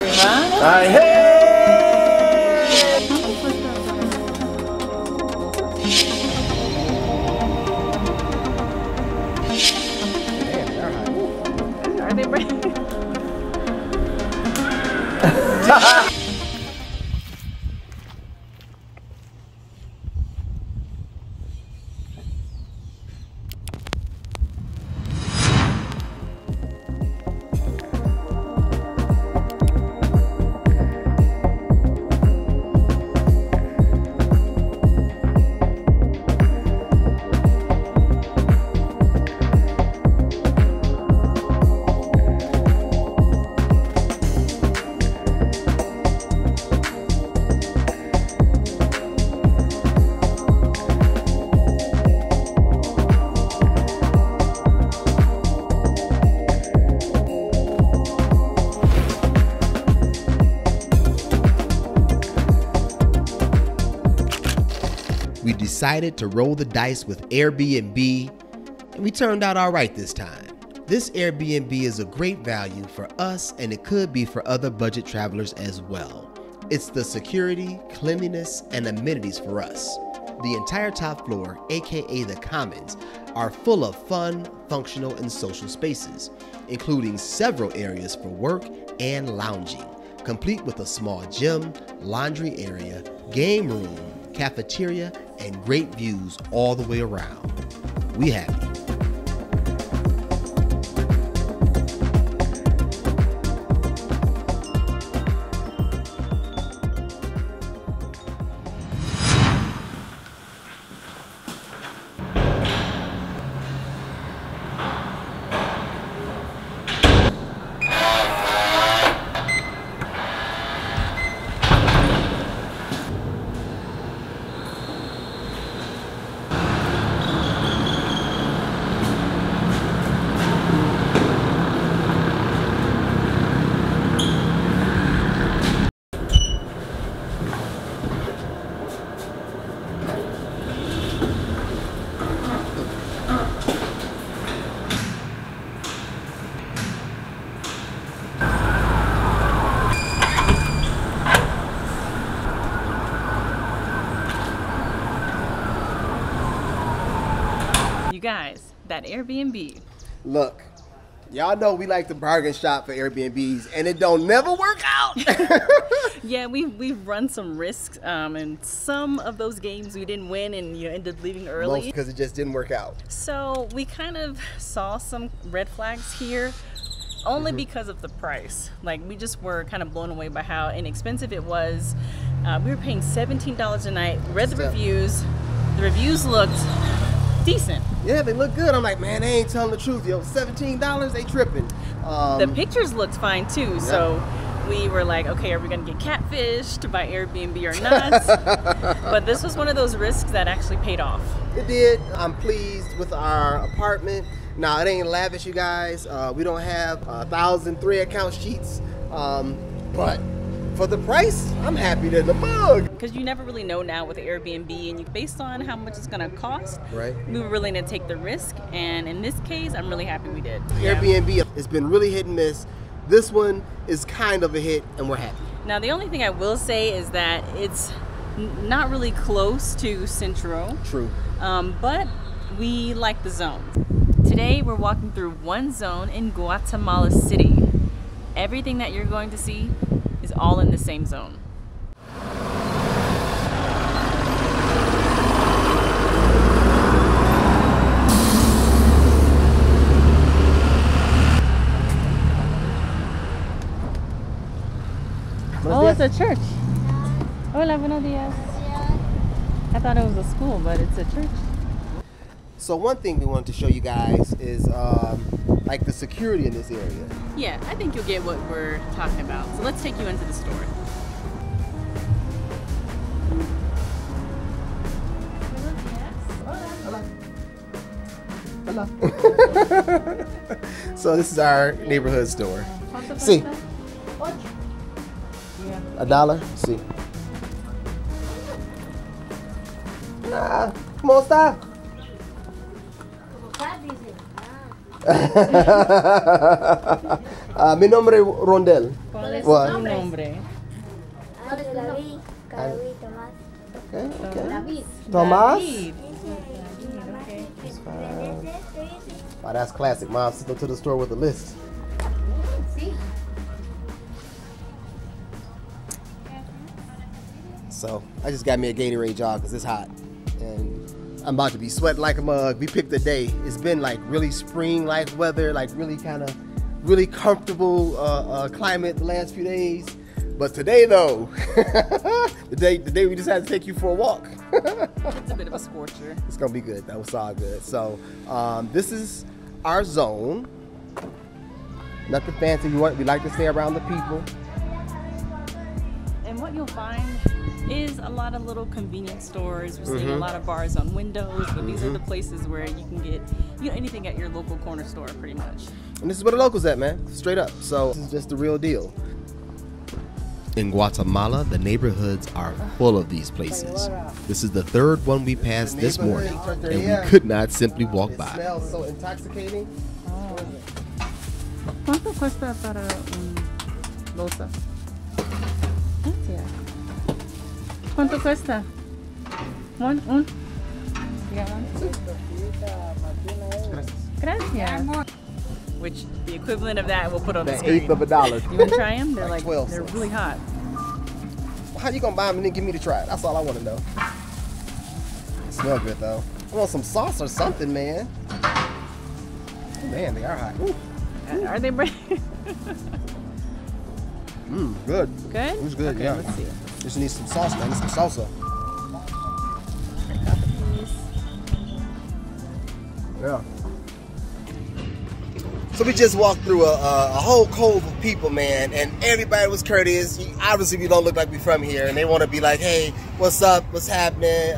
Ay, hey! Are they ready? We decided to roll the dice with Airbnb, and we turned out all right this time. This Airbnb is a great value for us, and it could be for other budget travelers as well. It's the security, cleanliness, and amenities for us. The entire top floor, aka the commons, are full of fun, functional, and social spaces, including several areas for work and lounging, complete with a small gym, laundry area, game room, cafeteria, and great views all the way around. We happy. You guys, that Airbnb. Look, y'all know we like to bargain shop for Airbnbs, and it don't never work out. Yeah, we've run some risks, and some of those games we didn't win, and you ended up leaving early. Most because it just didn't work out. So we kind of saw some red flags here, only because of the price. Like, we just were kind of blown away by how inexpensive it was. We were paying $17 a night. Read the reviews. The reviews looked decent. Yeah, they look good. I'm like, man, they ain't telling the truth. Yo, $17, they tripping. The pictures looked fine too. So we were like, okay, are we gonna get catfished by Airbnb or not? But this was one of those risks that actually paid off. It did. I'm pleased with our apartment. Now, it ain't lavish, you guys. We don't have 1,003 account sheets, but for the price, I'm happy to the mug. Because you never really know now with Airbnb, and based on how much it's gonna cost, right? We were willing to take the risk, and in this case, I'm really happy we did. Airbnb has been really hit and miss. This one is kind of a hit, and we're happy. Now, the only thing I will say is that it's not really close to Centro. True. But we like the zone. Today, we're walking through one zone in Guatemala City. Everything that you're going to see is all in the same zone. Oh, it's a church. Hola, buenos días. I thought it was a school, but it's a church. So one thing we wanted to show you guys is like the security in this area. Yeah, I think you'll get what we're talking about. So let's take you into the store. Hello. So this is our neighborhood store. See. $1. See. ¿Cómo está? Mi nombre es Rondel. ¿Cuál es What? tu nombre? David, Tomás. Okay, okay. David. Tomás? David. Oh, that's classic. Mom sent them to the store with a list. So I just got me a Gatorade jar because it's hot. And I'm about to be sweating like a mug. We picked a day. It's been like really spring-like weather, like really kind of really comfortable climate the last few days. But today though, the day we decided to take you for a walk. It's a bit of a scorcher. It's gonna be good. That was all good. So this is our zone. Nothing fancy. We like to stay around the people. And what you'll find is a lot of little convenience stores. We're seeing a lot of bars on windows, but these are the places where you can get anything at your local corner store pretty much. And this is where the locals at, man. Straight up. So this is just the real deal. In Guatemala, the neighborhoods are full of these places. This is the third one we passed this morning, and we could not simply walk It by. smells so intoxicating. ¿Cuánto cuesta para bolsa? Gracias. ¿Cuánto cuesta? Un. Gracias. Which the equivalent of that we'll put on the screen. $1/8 of a dollar. You want to try them? They're Like like 12 they're cents. really hot. How you gonna buy them and then give me to try it? That's all I want to know. They smell good though. I want some sauce or something, man. Oh, man, they are hot. Ooh. Are they brand? Good. Good? It's good, Okay, yeah. let's see. Just need some sauce, man. Need some salsa. Yeah. So we just walked through a whole cove of people, man, and everybody was courteous. Obviously, we don't look like we from here, and they want to be like, "Hey, what's up? What's happening?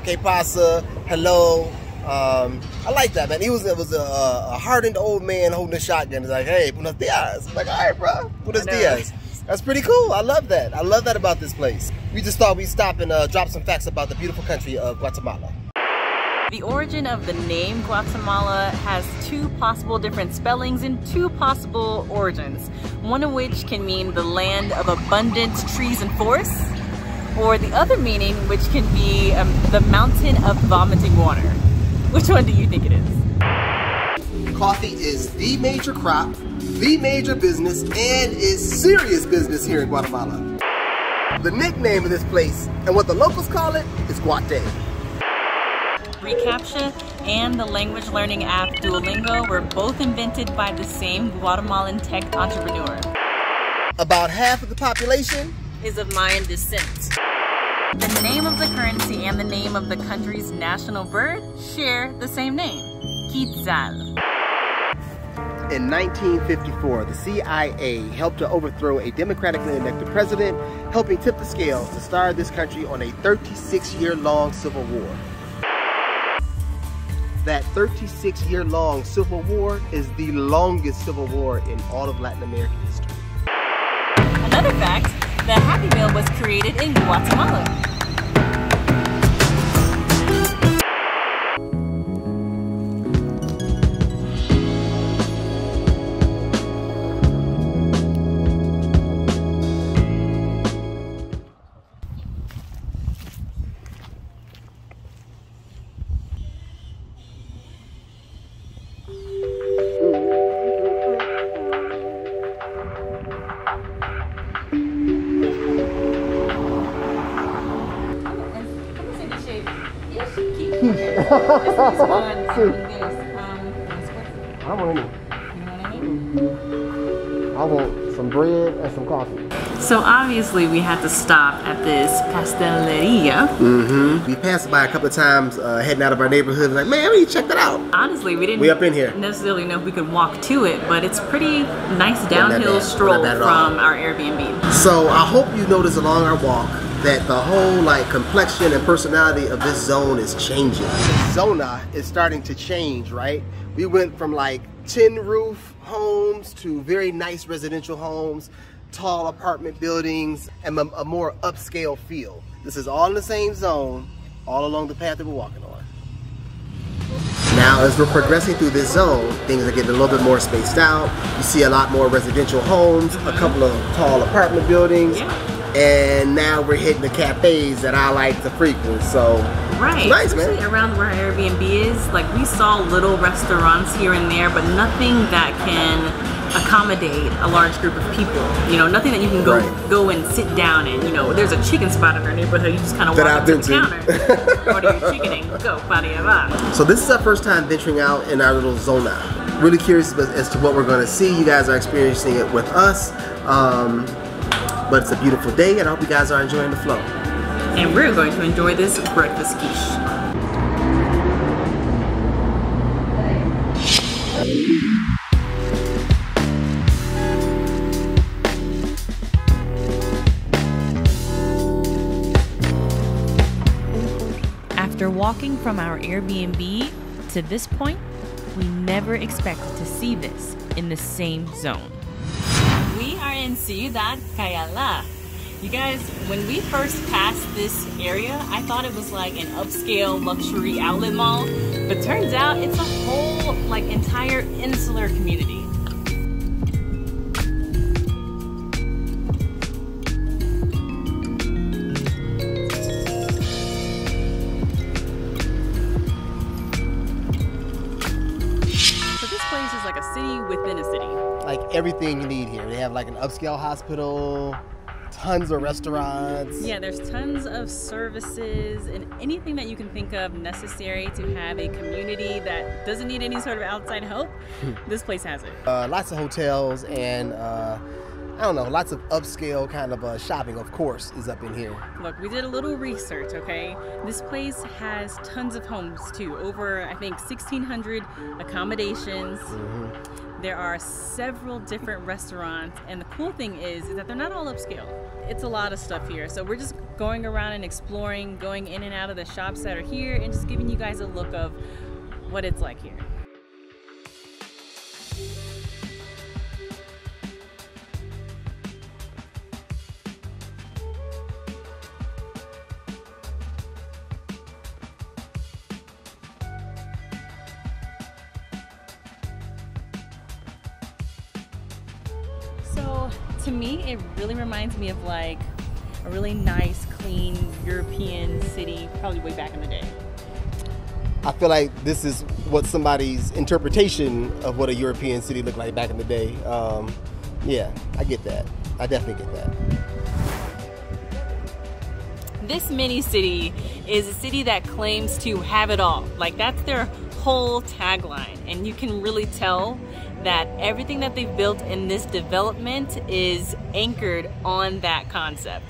Que pasa? Hello." I like that, man. It was a hardened old man holding a shotgun. He's like, "Hey, buenos dias." I'm like, "All right, bro, buenos dias." That's pretty cool. I love that. I love that about this place. We just thought we'd stop and drop some facts about the beautiful country of Guatemala. The origin of the name Guatemala has two possible different spellings and two possible origins. One of which can mean the land of abundant trees and forests, or the other meaning which can be the mountain of vomiting water. Which one do you think it is? Coffee is the major crop, the major business, and is serious business here in Guatemala. The nickname of this place, and what the locals call it, is Guate. reCAPTCHA and the language learning app Duolingo were both invented by the same Guatemalan tech entrepreneur. About half of the population Is of Mayan descent. The name of the currency and the name of the country's national bird share the same name, Quetzal. In 1954, the CIA helped to overthrow a democratically elected president, helping tip the scales to start this country on a 36-year-long civil war. That 36-year-long civil war is the longest civil war in all of Latin American history. Another fact, the Happy Meal was created in Guatemala. I want some bread and some coffee. So obviously we had to stop at this pasteleria. We passed by a couple of times heading out of our neighborhood. Like, man, we check that out. Honestly, we didn't We up in here. necessarily know if we could walk to it, but it's pretty nice downhill bad. stroll Not bad at from all. our Airbnb. So I hope you notice along our walk that the whole complexion and personality of this zone is changing. Zona is starting to change, right? We went from tin roof homes to very nice residential homes, tall apartment buildings, and a more upscale feel. This is all in the same zone, all along the path that we're walking on. Now, as we're progressing through this zone, things are getting a little bit more spaced out. You see a lot more residential homes, a couple of tall apartment buildings, and now we're hitting the cafes that I like to frequent. So, right, it's nice, especially man. around where our Airbnb is. Like, we saw little restaurants here and there, but nothing that can accommodate a large group of people. You know, nothing that you can go and sit down in. You know, there's a chicken spot in our neighborhood. You just kind of walk up to the counter, order your chicken and go, ba-de-ba. So this is our first time venturing out in our little Zona. Really curious as to what we're going to see. You guys are experiencing it with us. But it's a beautiful day, and I hope you guys are enjoying the flow. And we're going to enjoy this breakfast quiche. After walking from our Airbnb to this point, we never expected to see this in the same zone. We are in Ciudad Cayala. You guys, when we first passed this area, I thought it was like an upscale luxury outlet mall, but turns out it's a whole like entire insular community. Within a city. Like everything you need here. They have like an upscale hospital, tons of restaurants. Yeah, there's tons of services and anything that you can think of necessary to have a community that doesn't need any sort of outside help. This place has it. Lots of hotels and I don't know, lots of upscale kind of shopping, of course, is up in here. Look, we did a little research, okay? This place has tons of homes too. Over, I think, 1,600 accommodations. There are several different restaurants, and the cool thing is that they're not all upscale. It's a lot of stuff here. So we're just going around and exploring, going in and out of the shops that are here, and just giving you guys a look of what it's like here. So to me, it really reminds me of like a really nice, clean European city, probably way back in the day. I feel like this is what somebody's interpretation of what a European city looked like back in the day. Yeah, I get that. I definitely get that. This mini city is a city that claims to have it all. Like, that's their whole tagline, and you can really tell that everything that they've built in this development is anchored on that concept.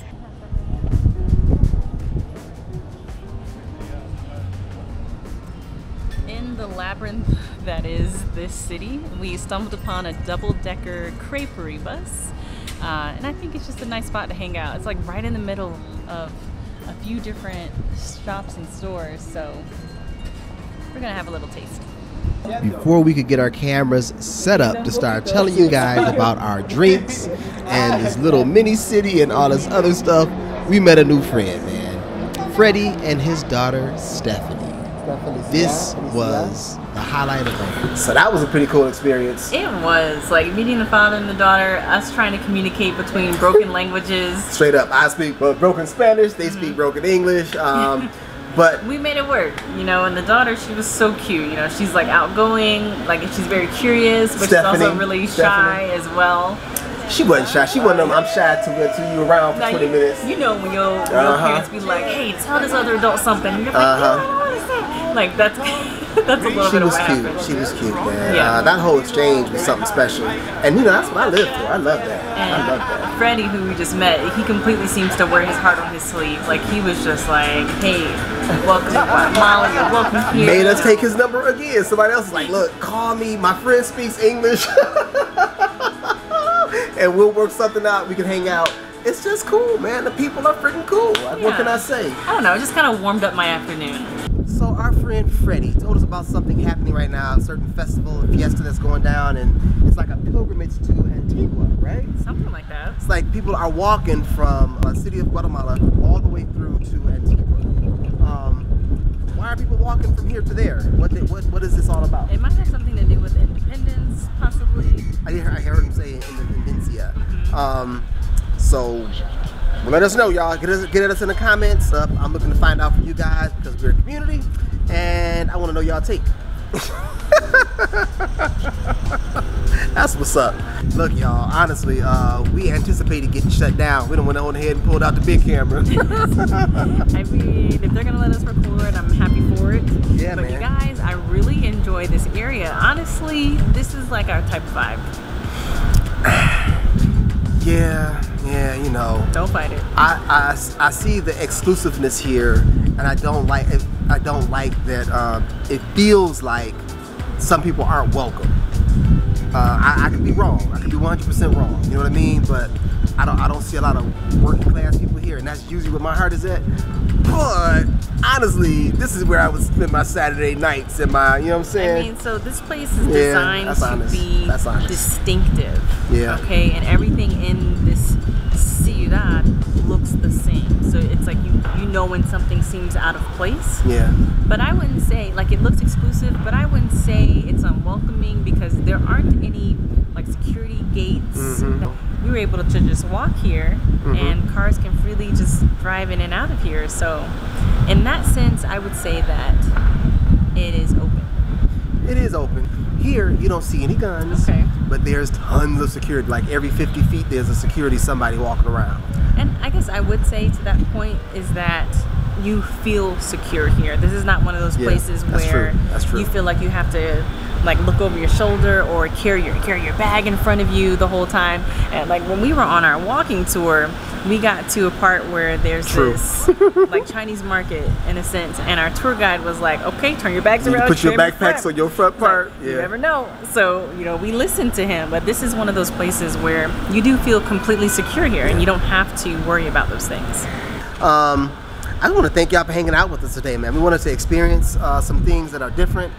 In the labyrinth that is this city, we stumbled upon a double-decker creperie bus, and I think it's just a nice spot to hang out. It's like right in the middle of a few different shops and stores, so we're gonna have a little taste. Before we could get our cameras set up to start telling you guys about our drinks and this little mini city and all this other stuff, we met a new friend, man. Freddie and his daughter, Stephanie. This was the highlight of it. So that was a pretty cool experience. It was, like, meeting the father and the daughter, us trying to communicate between broken languages. Straight up, I speak broken Spanish, they speak broken English. But we made it work, you know, and the daughter, she was so cute, you know, she's like outgoing, like she's very curious, but she's also really shy as well. She wasn't shy, she wasn't, I'm shy to you around for 20 minutes. You know when your parents be like, hey, tell this other adult something, and you're like, I don't want to say. Like, that's a little bit of what happened. She was cute, man. Yeah. That whole exchange was something special. And you know, that's what I live for. I love that. And I love that. Freddie, who we just met, he completely seems to wear his heart on his sleeve. Like, he was just like, hey, welcome to Guatemala, you're welcome here. Made us take his number again. Somebody else is like, look, call me, my friend speaks English. And we'll work something out, we can hang out. It's just cool, man. The people are freaking cool. Like, what can I say? I don't know, it just kind of warmed up my afternoon. So our friend friend Freddie told us about something happening right now, a certain festival, a fiesta that's going down, and it's like a pilgrimage to Antigua, right? Something like that. It's like people are walking from the city of Guatemala all the way through to Antigua. Why are people walking from here to there? What is this all about? It might have something to do with independence, possibly. I heard him say Independencia. So well, let us know, y'all. Get at us in the comments. I'm looking to find out from you guys because we're a community, and I want to know y'all take. That's what's up. Look, y'all, honestly, we anticipated getting shut down. We don't went on ahead and pulled out the big camera. I mean, if they're gonna let us record, I'm happy for it. Yeah, but man. You guys, I really enjoy this area. Honestly, this is like our type of vibe. Yeah, you know. Don't fight it. I see the exclusiveness here, and I don't like it. I don't like that it feels like some people aren't welcome. I could be wrong. I could be 100% wrong. You know what I mean? But I don't see a lot of working class people here, and that's usually where my heart is at. But honestly, this is where I would spend my Saturday nights and my, you know what I'm saying? I mean, so this place is designed to be distinctive. Yeah. Okay, and everything in this ciudad looks the same. So it's like you know when something seems out of place. Yeah. But I wouldn't say, like, it looks exclusive, but I wouldn't say it's unwelcoming because there aren't any like security gates. We were able to just walk here and cars can freely just drive in and out of here. So in that sense, I would say that it is open. It is open. Here, you don't see any guns, but there's tons of security. Like every 50 feet, there's a security, somebody walking around. And I guess I would say to that point is that you feel secure here. This is not one of those places where you feel like you have to like look over your shoulder or carry your bag in front of you the whole time. And like when we were on our walking tour, we got to a part where there's this like Chinese market in a sense, and our tour guide was like, okay, turn your bags around. Put your backpacks on your front part. Like, you never know. So, you know, we listened to him, but this is one of those places where you do feel completely secure here and you don't have to worry about those things. I want to thank y'all for hanging out with us today, man. We wanted to experience some things that are different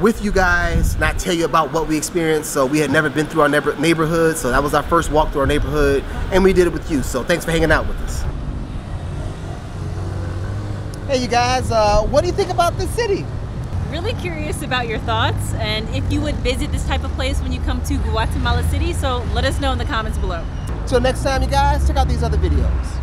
with you guys, not tell you about what we experienced. So we had never been through our neighborhood, so that was our first walk through our neighborhood, and we did it with you. So thanks for hanging out with us. Hey, you guys, what do you think about this city? Really curious about your thoughts and if you would visit this type of place when you come to Guatemala City. So let us know in the comments below. Till next time, you guys, check out these other videos.